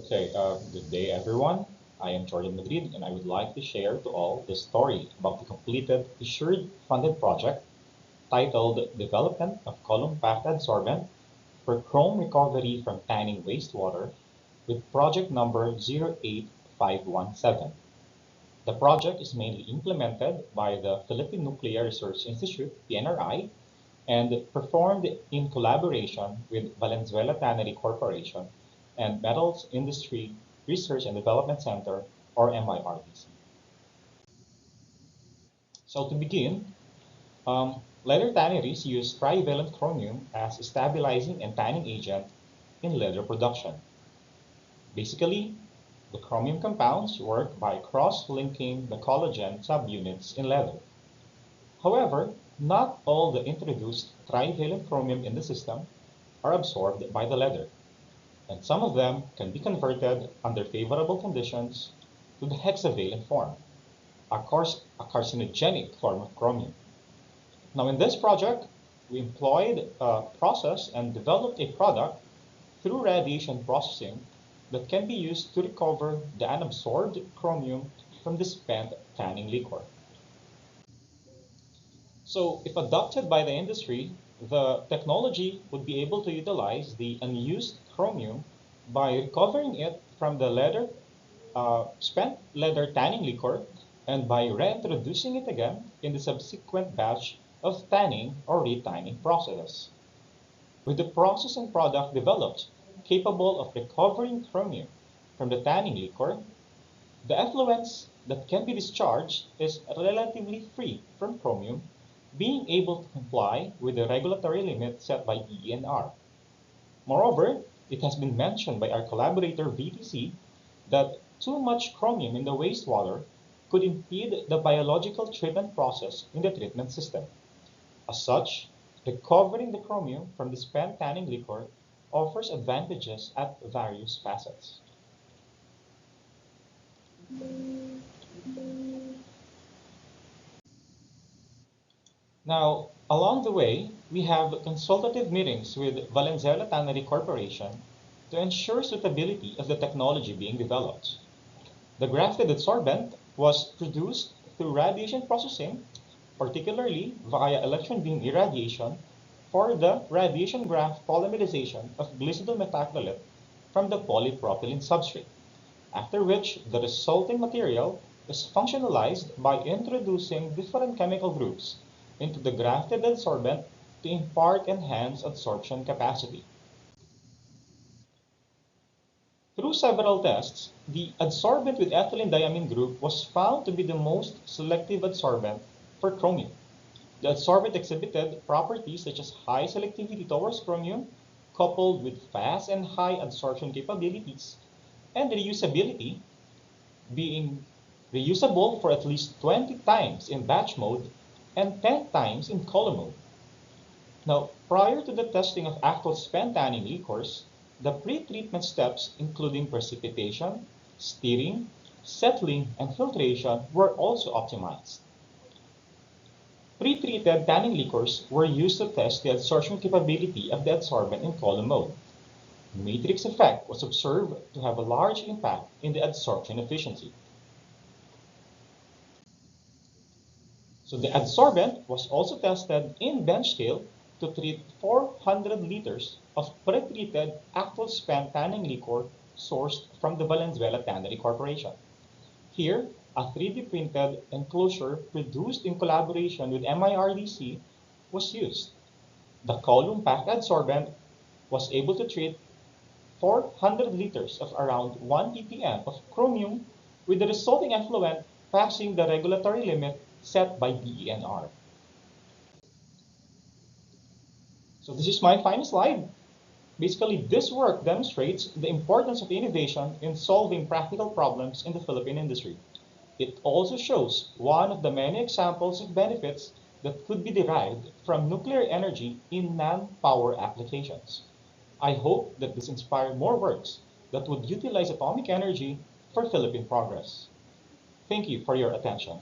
Good day, everyone. I am Jordan Madrid, and I would like to share to all the story about the completed assured funded project titled Development of Column-Packed Adsorbent for Chrome Recovery from Tanning Wastewater with project number 08517. The project is mainly implemented by the Philippine Nuclear Research Institute, PNRI, and performed in collaboration with Valenzuela Tannery Corporation and Metals Industry Research and Development Center, or MIRDC. So to begin, leather tanneries use trivalent chromium as a stabilizing and tanning agent in leather production. Basically, the chromium compounds work by cross-linking the collagen subunits in leather. However, not all the introduced trivalent chromium in the system are absorbed by the leather, and some of them can be converted under favorable conditions to the hexavalent form, a carcinogenic form of chromium. Now in this project, we employed a process and developed a product through radiation processing that can be used to recover the unabsorbed chromium from the spent tanning liquor. So if adopted by the industry, the technology would be able to utilize the unused chromium by recovering it from the spent leather tanning liquor and by reintroducing it again in the subsequent batch of tanning or retanning processes. With the process and product developed capable of recovering chromium from the tanning liquor, the effluents that can be discharged is relatively free from chromium, being able to comply with the regulatory limit set by DENR. Moreover, it has been mentioned by our collaborator VTC that too much chromium in the wastewater could impede the biological treatment process in the treatment system. As such, recovering the chromium from the spent tanning liquor offers advantages at various facets. Now, along the way, we have consultative meetings with Valenzuela Tannery Corporation to ensure suitability of the technology being developed. The grafted adsorbent was produced through radiation processing, particularly via electron beam irradiation for the radiation graft polymerization of glycerol methacrylate from the polypropylene substrate, after which the resulting material is functionalized by introducing different chemical groups into the grafted adsorbent to impart enhanced adsorption capacity. Through several tests, the adsorbent with ethylene diamine group was found to be the most selective adsorbent for chromium. The adsorbent exhibited properties such as high selectivity towards chromium, coupled with fast and high adsorption capabilities, and reusability, being reusable for at least 20 times in batch mode and 10 times in column mode. Now, prior to the testing of actual spent tanning liquors, the pre-treatment steps including precipitation, stirring, settling, and filtration were also optimized. Pre-treated tanning liquors were used to test the adsorption capability of the adsorbent in column mode. Matrix effect was observed to have a large impact in the adsorption efficiency. So the adsorbent was also tested in bench scale to treat 400 liters of pre-treated actual spent tanning liquor sourced from the Valenzuela Tannery Corporation. Here, a 3D printed enclosure produced in collaboration with MIRDC was used. The column-packed adsorbent was able to treat 400 liters of around 1 ppm of chromium with the resulting effluent passing the regulatory limit set by DENR. So this is my final slide. Basically, this work demonstrates the importance of innovation in solving practical problems in the Philippine industry. It also shows one of the many examples of benefits that could be derived from nuclear energy in non-power applications. I hope that this inspires more works that would utilize atomic energy for Philippine progress. Thank you for your attention.